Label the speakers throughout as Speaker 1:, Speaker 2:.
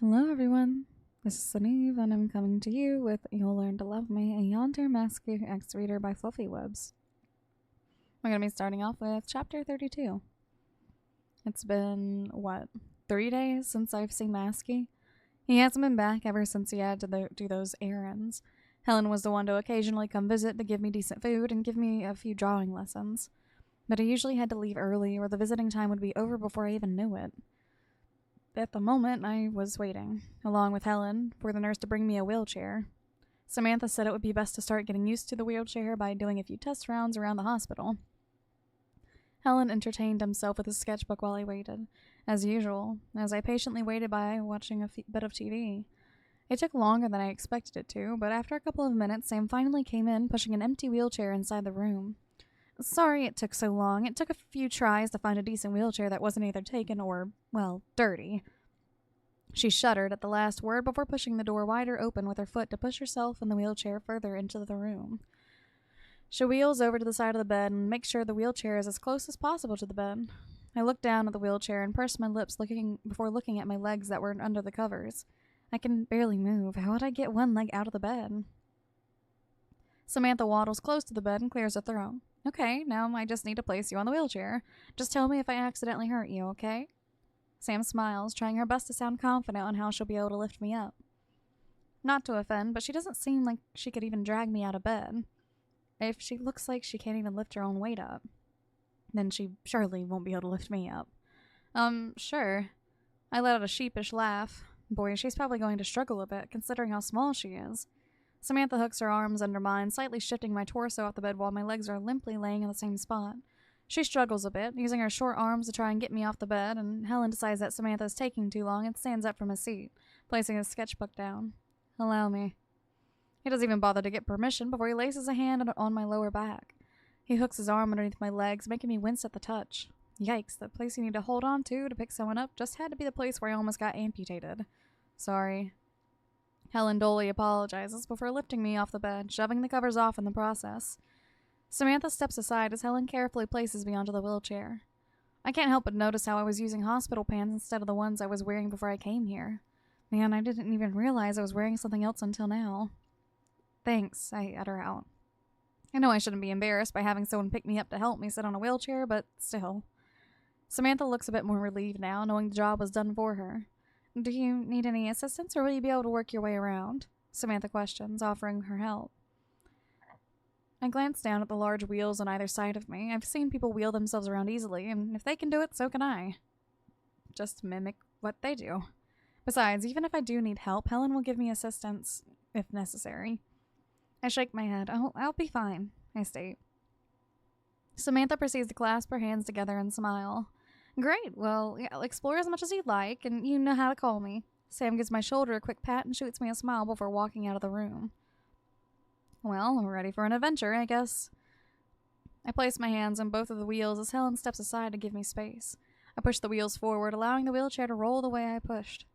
Speaker 1: Hello everyone, this is Suneve and I'm coming to you with You'll Learn to Love Me, a Yandere Masky X-Reader by FluffyWubs. We're going to be starting off with Chapter 32. It's been, 3 days since I've seen Masky? He hasn't been back ever since he had to do those errands. Helen was the one to occasionally come visit to give me decent food and give me a few drawing lessons. But I usually had to leave early or the visiting time would be over before I even knew it. At the moment, I was waiting, along with Helen, for the nurse to bring me a wheelchair. Samantha said it would be best to start getting used to the wheelchair by doing a few test rounds around the hospital. Helen entertained himself with his sketchbook while he waited, as usual, as I patiently waited by watching a bit of TV. It took longer than I expected it to, but after a couple of minutes, Sam finally came in, pushing an empty wheelchair inside the room. Sorry it took so long. It took a few tries to find a decent wheelchair that wasn't either taken or, well, dirty. She shuddered at the last word before pushing the door wider open with her foot to push herself and the wheelchair further into the room. She wheels over to the side of the bed and makes sure the wheelchair is as close as possible to the bed. I looked down at the wheelchair and pursed my lips before looking at my legs that were under the covers. I can barely move. How would I get one leg out of the bed? Samantha waddles close to the bed and clears her throat. Okay, now I just need to place you on the wheelchair. Just tell me if I accidentally hurt you, okay? Sam smiles, trying her best to sound confident on how she'll be able to lift me up. Not to offend, but she doesn't seem like she could even drag me out of bed. If she looks like she can't even lift her own weight up, then she surely won't be able to lift me up. Sure. I let out a sheepish laugh. Boy, she's probably going to struggle a bit, considering how small she is. Samantha hooks her arms under mine, slightly shifting my torso off the bed while my legs are limply laying in the same spot. She struggles a bit, using her short arms to try and get me off the bed, and Helen decides that Samantha is taking too long and stands up from his seat, placing his sketchbook down. Allow me. He doesn't even bother to get permission before he laces a hand on my lower back. He hooks his arm underneath my legs, making me wince at the touch. Yikes, the place you need to hold on to pick someone up just had to be the place where I almost got amputated. Sorry. Helen dully apologizes before lifting me off the bed, shoving the covers off in the process. Samantha steps aside as Helen carefully places me onto the wheelchair. I can't help but notice how I was using hospital pants instead of the ones I was wearing before I came here. Man, I didn't even realize I was wearing something else until now. Thanks, I utter out. I know I shouldn't be embarrassed by having someone pick me up to help me sit on a wheelchair, but still. Samantha looks a bit more relieved now, knowing the job was done for her. Do you need any assistance, or will you be able to work your way around? Samantha questions, offering her help. I glance down at the large wheels on either side of me. I've seen people wheel themselves around easily, and if they can do it, so can I. Just mimic what they do. Besides, even if I do need help, Helen will give me assistance, if necessary. I shake my head. I'll be fine, I state. Samantha proceeds to clasp her hands together and smile. Great, well, yeah, explore as much as you'd like, and you know how to call me. Sam gives my shoulder a quick pat and shoots me a smile before walking out of the room. Well, we're ready for an adventure, I guess. I place my hands on both of the wheels as Helen steps aside to give me space. I push the wheels forward, allowing the wheelchair to roll the way I pushed.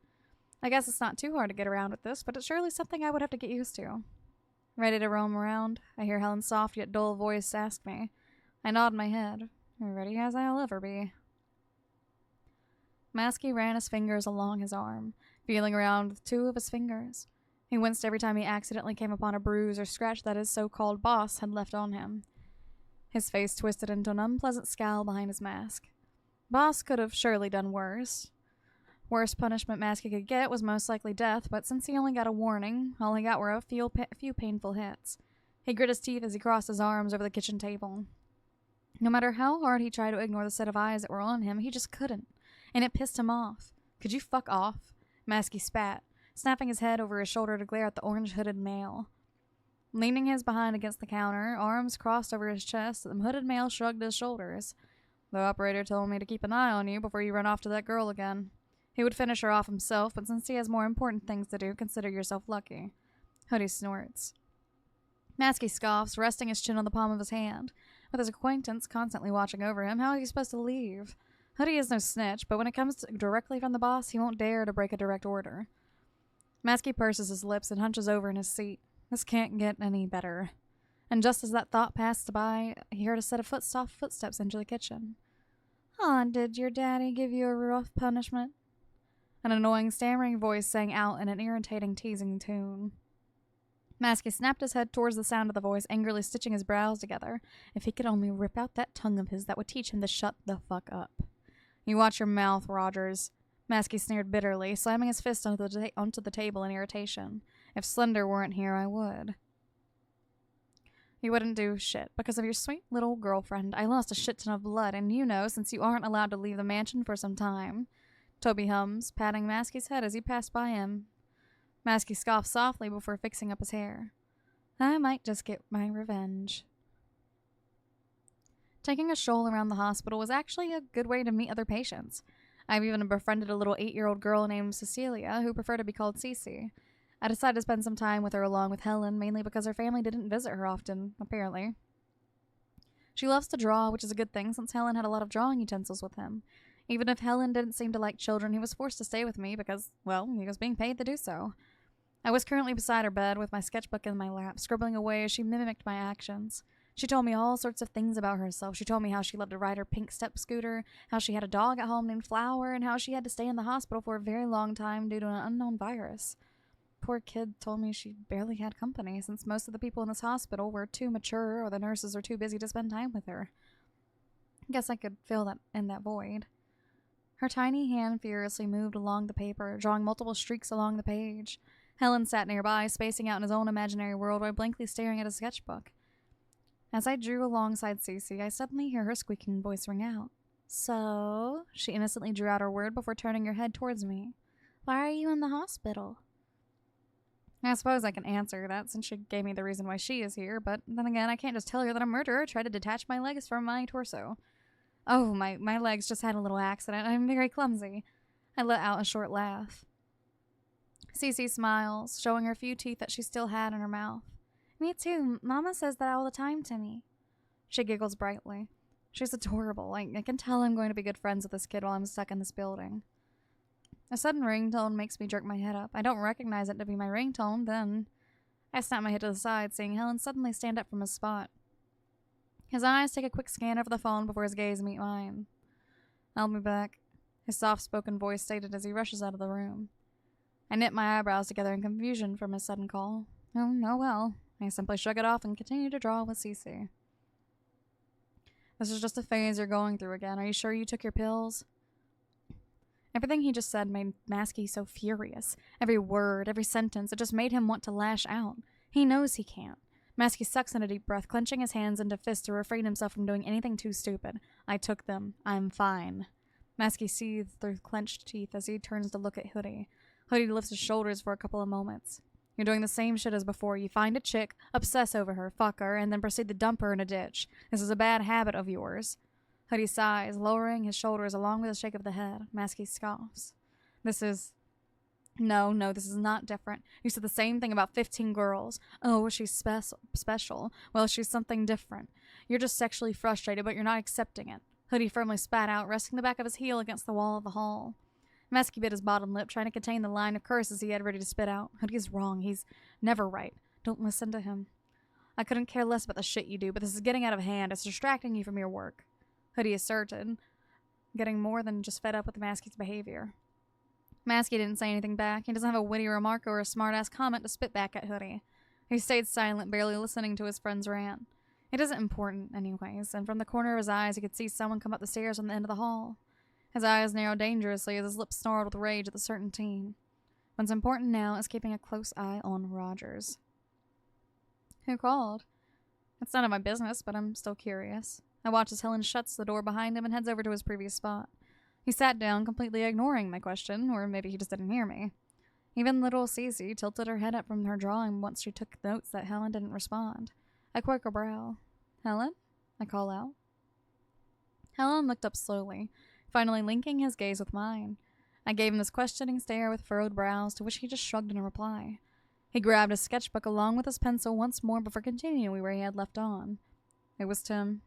Speaker 1: I guess it's not too hard to get around with this, but it's surely something I would have to get used to. Ready to roam around? I hear Helen's soft yet dull voice ask me. I nod my head. Ready as I'll ever be. Masky ran his fingers along his arm, feeling around with two of his fingers. He winced every time he accidentally came upon a bruise or scratch that his so-called boss had left on him. His face twisted into an unpleasant scowl behind his mask. Boss could have surely done worse. Worst punishment Masky could get was most likely death, but since he only got a warning, all he got were a few painful hits. He grit his teeth as he crossed his arms over the kitchen table. No matter how hard he tried to ignore the set of eyes that were on him, he just couldn't. And it pissed him off. Could you fuck off? Masky spat, snapping his head over his shoulder to glare at the orange-hooded male. Leaning his behind against the counter, arms crossed over his chest, the hooded male shrugged his shoulders. The operator told me to keep an eye on you before you run off to that girl again. He would finish her off himself, but since he has more important things to do, consider yourself lucky. Hoodie snorts. Masky scoffs, resting his chin on the palm of his hand. With his acquaintance constantly watching over him, how is he supposed to leave? Hoodie is no snitch, but when it comes directly from the boss, he won't dare to break a direct order. Masky purses his lips and hunches over in his seat. This can't get any better. And just as that thought passed by, he heard a set of soft footsteps into the kitchen. Aw, did your daddy give you a rough punishment? An annoying, stammering voice sang out in an irritating, teasing tune. Masky snapped his head towards the sound of the voice, angrily stitching his brows together. If he could only rip out that tongue of his, that would teach him to shut the fuck up. You watch your mouth, Rogers. Masky sneered bitterly, slamming his fist onto the table in irritation. If Slender weren't here, I would. You wouldn't do shit. Because of your sweet little girlfriend, I lost a shit ton of blood, and you know, since you aren't allowed to leave the mansion for some time. Toby hums, patting Masky's head as he passed by him. Masky scoffed softly before fixing up his hair. I might just get my revenge. Taking a stroll around the hospital was actually a good way to meet other patients. I've even befriended a little 8-year-old girl named Cecilia who preferred to be called Cece. I decided to spend some time with her along with Helen, mainly because her family didn't visit her often, apparently. She loves to draw, which is a good thing since Helen had a lot of drawing utensils with him. Even if Helen didn't seem to like children, he was forced to stay with me because, well, he was being paid to do so. I was currently beside her bed with my sketchbook in my lap, scribbling away as she mimicked my actions. She told me all sorts of things about herself. She told me how she loved to ride her pink step scooter, how she had a dog at home named Flower, and how she had to stay in the hospital for a very long time due to an unknown virus. Poor kid told me she barely had company, since most of the people in this hospital were too mature or the nurses are too busy to spend time with her. Guess I could fill that in that void. Her tiny hand furiously moved along the paper, drawing multiple streaks along the page. Helen sat nearby, spacing out in his own imaginary world while blankly staring at his sketchbook. As I drew alongside Cece, I suddenly hear her squeaking voice ring out. So? She innocently drew out her word before turning her head towards me. Why are you in the hospital? I suppose I can answer that since she gave me the reason why she is here, but then again, I can't just tell her that a murderer tried to detach my legs from my torso. Oh, my legs just had a little accident. I'm very clumsy. I let out a short laugh. Cece smiles, showing her few teeth that she still had in her mouth. Me too. Mama says that all the time to me. She giggles brightly. She's adorable. I can tell I'm going to be good friends with this kid while I'm stuck in this building. A sudden ringtone makes me jerk my head up. I don't recognize it to be my ringtone, then I snap my head to the side, seeing Helen suddenly stand up from his spot. His eyes take a quick scan over the phone before his gaze meet mine. I'll be back, his soft-spoken voice stated as he rushes out of the room. I knit my eyebrows together in confusion from his sudden call. Oh well. I simply shrug it off and continue to draw with Cece. This is just a phase you're going through again. Are you sure you took your pills? Everything he just said made Masky so furious. Every word, every sentence, it just made him want to lash out. He knows he can't. Masky sucks in a deep breath, clenching his hands into fists to refrain himself from doing anything too stupid. I took them. I'm fine. Masky seethed through clenched teeth as he turns to look at Hoodie. Hoodie lifts his shoulders for a couple of moments. You're doing the same shit as before. You find a chick, obsess over her, fuck her, and then proceed to dump her in a ditch. This is a bad habit of yours. Hoodie sighs, lowering his shoulders along with a shake of the head. Masky scoffs. This is not different. You said the same thing about 15 girls. Oh, she's special. Well, she's something different. You're just sexually frustrated, but you're not accepting it. Hoodie firmly spat out, resting the back of his heel against the wall of the hall. Masky bit his bottom lip, trying to contain the line of curses he had ready to spit out. Hoodie is wrong. He's never right. Don't listen to him. I couldn't care less about the shit you do, but this is getting out of hand. It's distracting you from your work. Hoodie asserted, getting more than just fed up with Masky's behavior. Masky didn't say anything back. He doesn't have a witty remark or a smart-ass comment to spit back at Hoodie. He stayed silent, barely listening to his friend's rant. It isn't important, anyways, and from the corner of his eyes he could see someone come up the stairs from the end of the hall. His eyes narrowed dangerously as his lips snarled with rage at the certain teen. What's important now is keeping a close eye on Rogers. Who called? It's none of my business, but I'm still curious. I watch as Helen shuts the door behind him and heads over to his previous spot. He sat down, completely ignoring my question, or maybe he just didn't hear me. Even little Cece tilted her head up from her drawing once she took notes that Helen didn't respond. I quirk a brow. Helen? I call out. Helen looked up slowly, finally linking his gaze with mine. I gave him this questioning stare with furrowed brows, to which he just shrugged in a reply. He grabbed his sketchbook along with his pencil once more before continuing where he had left on. It was Tim.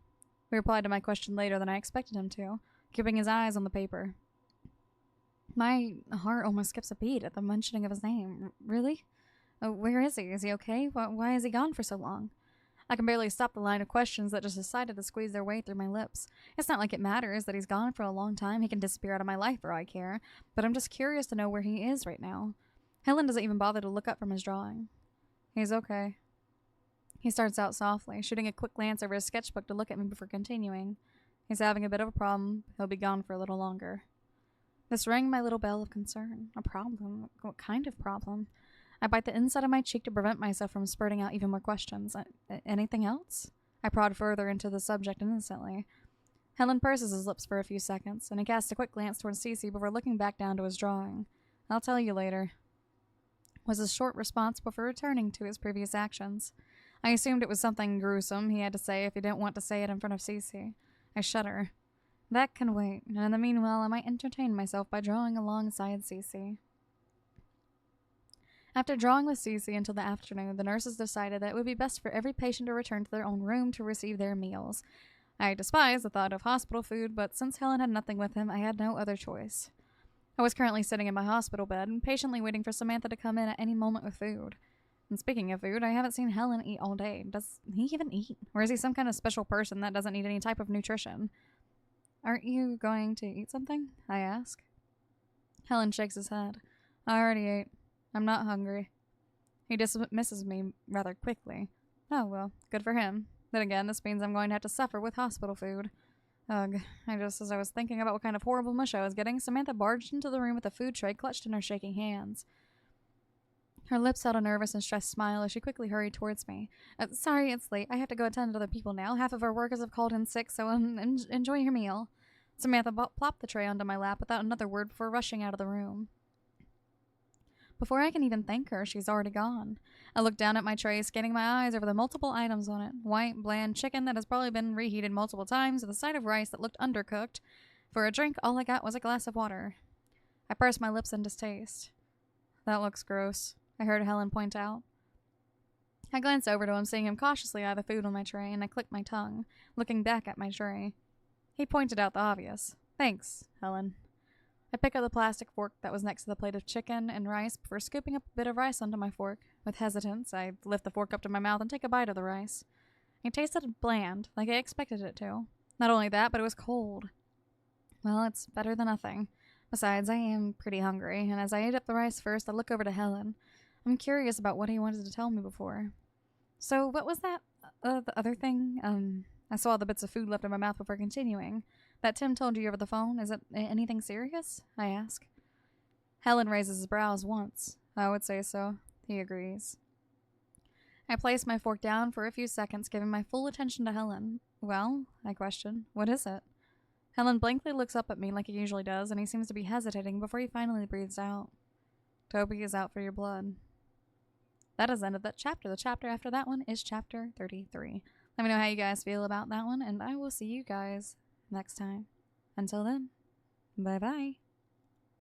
Speaker 1: He replied to my question later than I expected him to, keeping his eyes on the paper. My heart almost skips a beat at the mentioning of his name. Really? Where is he? Is he okay? Why is he gone for so long? I can barely stop the line of questions that just decided to squeeze their way through my lips. It's not like it matters that he's gone for a long time. He can disappear out of my life for all I care. But I'm just curious to know where he is right now. Helen doesn't even bother to look up from his drawing. He's okay. He starts out softly, shooting a quick glance over his sketchbook to look at me before continuing. He's having a bit of a problem. He'll be gone for a little longer. This rang my little bell of concern. A problem? What kind of problem? I bite the inside of my cheek to prevent myself from spurting out even more questions. Anything else? I prod further into the subject innocently. Helen purses his lips for a few seconds, and he casts a quick glance towards Cece before looking back down to his drawing. I'll tell you later, was his short response before returning to his previous actions. I assumed it was something gruesome he had to say if he didn't want to say it in front of Cece. I shudder. That can wait, and in the meanwhile I might entertain myself by drawing alongside Cece. After drawing with Cece until the afternoon, the nurses decided that it would be best for every patient to return to their own room to receive their meals. I despise the thought of hospital food, but since Helen had nothing with him, I had no other choice. I was currently sitting in my hospital bed, patiently waiting for Samantha to come in at any moment with food. And speaking of food, I haven't seen Helen eat all day. Does he even eat? Or is he some kind of special person that doesn't need any type of nutrition? Aren't you going to eat something? I ask. Helen shakes his head. I already ate. I'm not hungry. He dismisses me rather quickly. Oh, well, good for him. Then again, this means I'm going to have to suffer with hospital food. Ugh. As I was thinking about what kind of horrible mush I was getting, Samantha barged into the room with a food tray clutched in her shaking hands. Her lips held a nervous and stressed smile as she quickly hurried towards me. Sorry, it's late. I have to go attend to other people now. Half of our workers have called in sick, so enjoy your meal. Samantha plopped the tray onto my lap without another word before rushing out of the room. Before I can even thank her, she's already gone. I looked down at my tray, scanning my eyes over the multiple items on it. White, bland chicken that has probably been reheated multiple times with a side of rice that looked undercooked. For a drink, all I got was a glass of water. I pursed my lips in distaste. That looks gross, I heard Helen point out. I glanced over to him, seeing him cautiously eye the food on my tray, and I clicked my tongue, looking back at my tray. He pointed out the obvious. Thanks, Helen. I pick up the plastic fork that was next to the plate of chicken and rice before scooping up a bit of rice onto my fork. With hesitance, I lift the fork up to my mouth and take a bite of the rice. It tasted bland, like I expected it to. Not only that, but it was cold. Well, it's better than nothing. Besides, I am pretty hungry, and as I ate up the rice first, I look over to Helen. I'm curious about what he wanted to tell me before. So, what was that, the other thing? I saw the bits of food left in my mouth before continuing. That Tim told you over the phone, is it anything serious? I ask. Helen raises his brows once. I would say so. He agrees. I place my fork down for a few seconds, giving my full attention to Helen. Well, I question, what is it? Helen blankly looks up at me like he usually does, and he seems to be hesitating before he finally breathes out. Toby is out for your blood. That has ended that chapter. The chapter after that one is chapter 33. Let me know how you guys feel about that one, and I will see you guys next time. Until then, bye-bye.